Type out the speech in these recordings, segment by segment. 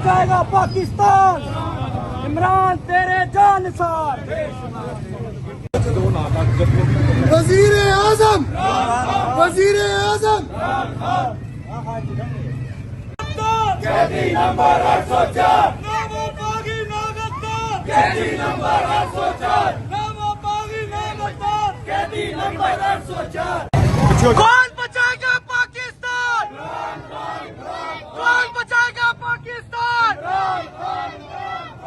बचाएगा पाकिस्तान, इमरान तेरे जानसार। वजीर आजम, वजीर आजम। कैदी नंबर 804, नामोबागी नागद्दार। कैदी नंबर 804, नामोबागी नागद्दार। कैदी नंबर 804। कौन बचाएगा पाकिस्तान? कौन बचाएगा पाकिस्तान?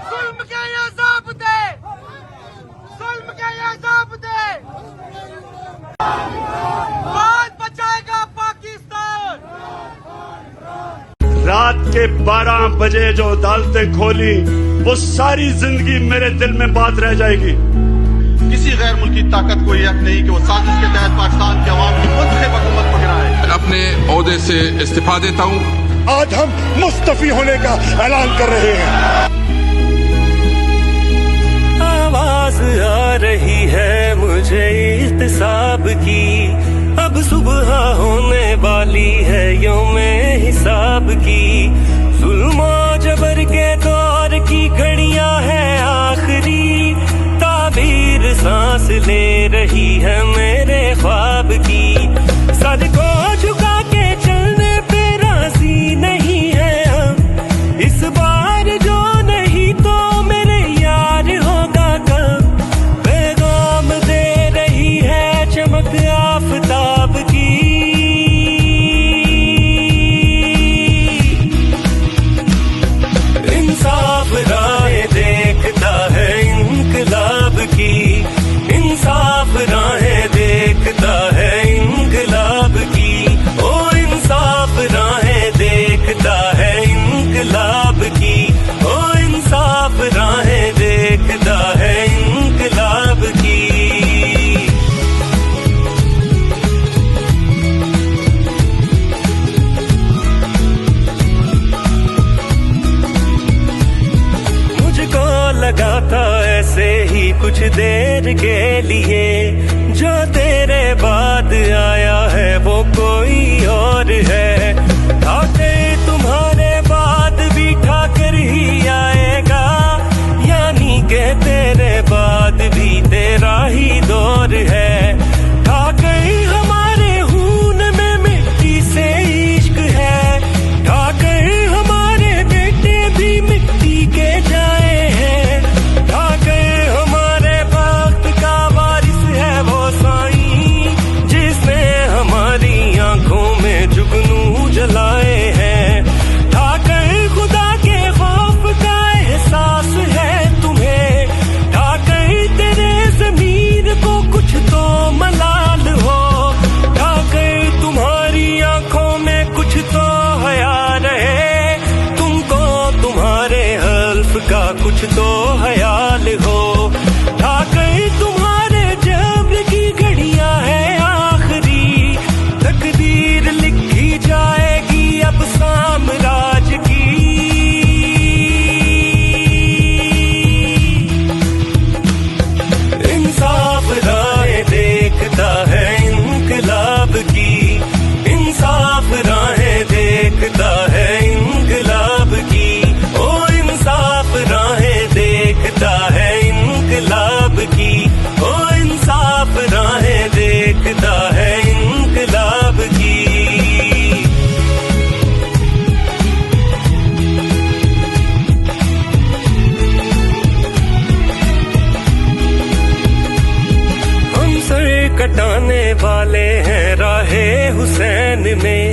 जुल्म के ये ज़ाब्ते, जुल्म के ये ज़ाब्ते। कौन बचाएगा पाकिस्तान? रात के 12 बजे जो अदालतें खोली वो सारी जिंदगी मेरे दिल में बात रह जाएगी। किसी गैर मुल्की ताकत को यह नहीं कि वो साजिश के तहत पाकिस्तान की आवाम की मुंतखब हुकूमत को गिराए। अपने ओहदे से इस्तीफा देता हूँ। आज हम मुस्तफी होने का ऐलान कर रहे हैं। आवाज आ रही है मुझे इत्तेसाब की, अब सुबह होने वाली है यौमे हिसाब की। जुल्म जबर के दौर की घड़ियां है आखिरी, ताबीर सांस ले रही है मेरे ख्वाब की। सर को झुका के चलने पे राजी नहीं है हम, इस बार जो नहीं तो मेरे यार होगा कब। पैगाम दे रही है चमक आफताब की। इंसाफ राहें देखता है इनकलाब की, इंसाफ राहें देखता है इनकलाब की। ओ इंसाफ राहें देखता है इनकलाब की, ओ इंसाफ राहें देखता है इनकलाब की। मुझको लगा था ऐसे ही कुछ देर के लिए, जो तेरे बाद आया है वो कोई और है। ठाकर तुम्हारे बाद भी ठाकर ही आएगा, यानी के तेरे बाद भी तेरा ही दौर है। ठाकर हमारे खून में मिट्टी से इश्क है, ठाकर हमारे बेटे भी मिट्टी के जाए हैं। ठाकर हमारे वक्त का वारिस है वो साईं, जिसने हमारी आंखों में जुगनू जलाए हैं। ठाकर खुदा के खौफ का एहसास है तुम्हें, ठाकर तेरे ज़मीर को कुछ तो मलाल हो। ठाकर तुम्हारी आंखों में कुछ तो हया रहे, तुमको तुम्हारे हल्फ का कुछ तो ख्याल हो। ठाकर तुम्हारे जब्र की घड़ियां है आखिरी, तकदीर लिखी जाएगी अब साम्राज की। इंसाफ राहें देखता है इनकलाब की, इंसाफ राहें देखता है इनकलाब की। ओ इंसाफ राहें देखता है इनकलाब की, ओ इंसाफ राहें देखता है इनकलाब की। हम सर कटाने वाले हैं राहे हुसैन में,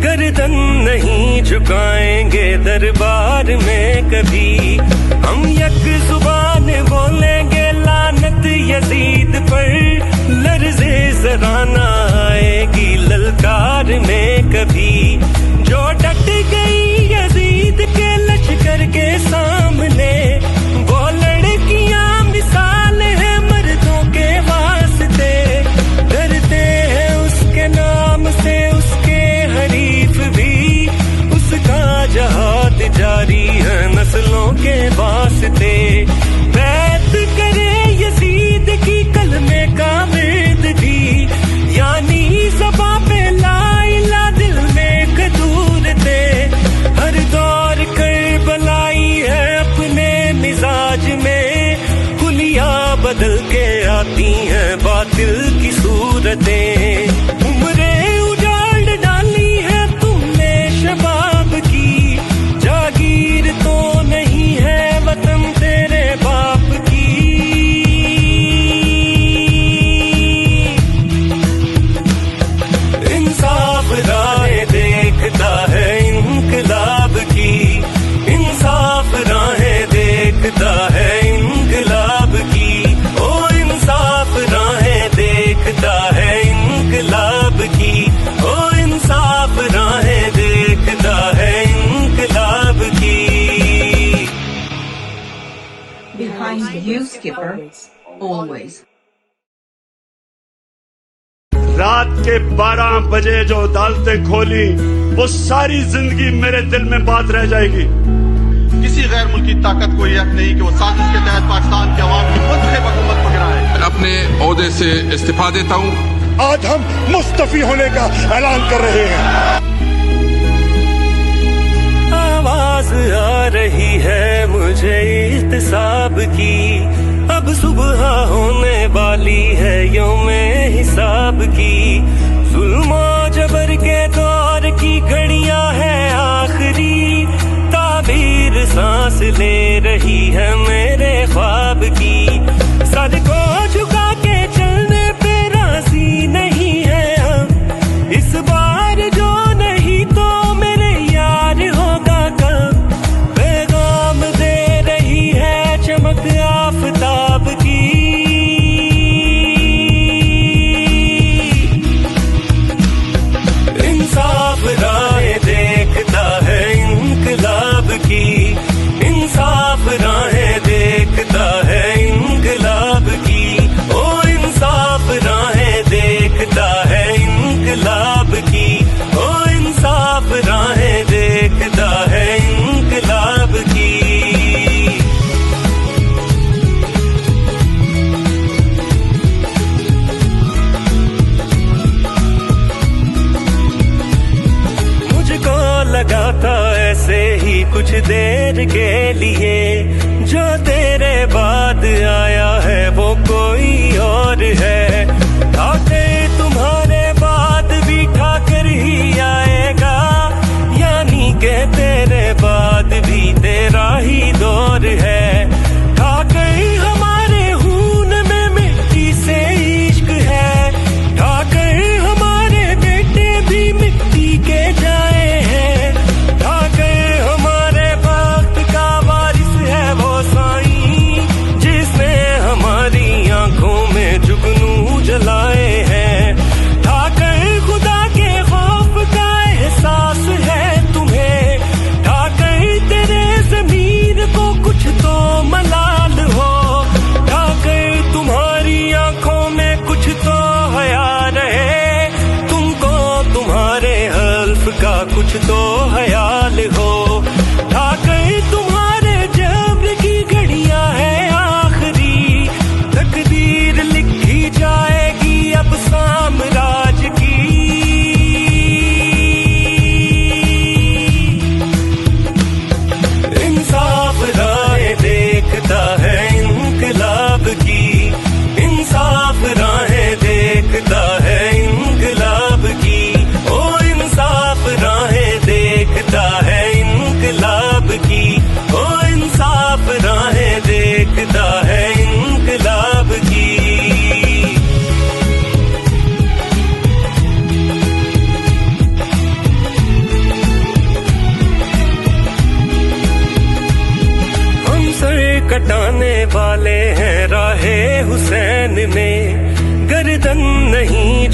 गर्दन नहीं झुकाएंगे दरबार में कभी। हम यक जुबान बोलेंगे लानत यजीद पर, लर्ज़े ज़रा न आएगी ललकार में कभी। जो डट गई यजीद के लश्कर के सामने, वो लड़कियां मिसाल है मर्दों के वास्ते। डरते हैं उसके नाम से उसके हरीफ भी, उसका जहाद जारी है नस्लों के वास्ते। बैत करे यजीद की कलमे का विर्द भी, यानी ज़बां पे ला इला दिल में कदूर दे। हर दौर करबला आती हैं बातिल की सूरतें। उम्रे उजाड़ डाली है तुमने शबाब की, जागीर तो नहीं है वतन तेरे बाप की। इंसाफ राहें देखता है इनकलाब की, इंसाफ राहें देखता है इनकलाब की। ओ इंसाफ राहें देखता है इनकलाब की, ओ इंसाफ राहें देखता है इनकलाब की। Behind you, Skipper, always. रात के 12 बजे जो अदालतें खोली वो सारी जिंदगी मेरे दिल में बात रह जाएगी। किसी गैर मुल्की ताकत को यह हक नहीं कि वो साजिश के तहत पाकिस्तान की आवाम की मुंतखब हुकूमत को गिराए। मैं अपने ओहदे से इस्तीफा देता हूँ। आज हम मुस्तफी होने का ऐलान कर रहे हैं। आवाज आ रही है मुझे इहतिसाब की, अब सुबह होने वाली है यौमे हिसाब की। जुल्म जबर के दौर की घड़ियां है आखिरी, ताबीर सांस ले रही है मेरे ख्वाब की। सर को झुका के चलने पे राजी नहीं है हम, इस बार जो नहीं तो मेरे यार होगा कब। पैगाम दे रही है चमक आफताब की। इंसाफ राहें देखता है इनकलाब की, इंसाफ राहें देखता है इनकलाब की। ओ इंसाफ राहें देखता है इनकलाब की, ओ इंसाफ राहें देखता है इनकलाब की। मुझको लगा था ऐसे ही कुछ देर के लिए, जो तेरे बाद आया है वो कोई और है। ठाकर तुम्हारे बाद भी ठाकर ही आएगा, यानी के तेरे बाद भी तेरा ही दौर है। ठाकर हमारे खून में मिट्टी से इश्क है, ठाकर हमारे बेटे भी मिट्टी के जाए हैं। ठाकर हमारे वक्त का वारिस है वो साईं, जिसने हमारी आंखों में जुगनू जलाए हैं। ठाकर खुदा के खौफ का एहसास है तुम्हें, ठाकर तेरे ज़मीर को कुछ तो मलाल हो। ठाकर तुम्हारी आंखों में कुछ तो हया रहे, तुमको तुम्हारे हल्फ का कुछ तो हयाल हो। ठाकर तुम्हारे जब्र की घड़ियां है आखिरी, तकदीर लिखी जाएगी अब साम्राज की। इंसाफ राहें देखता है इनकलाब की, इंसाफ राहें देखता है इनकलाब की। ओ इंसाफ राहें देखता है इनकलाब की, ओ इंसाफ राहें देखता है इनकलाब की। हम सर कटाने वाले हैं राहे हुसैन में, गर्दन नहीं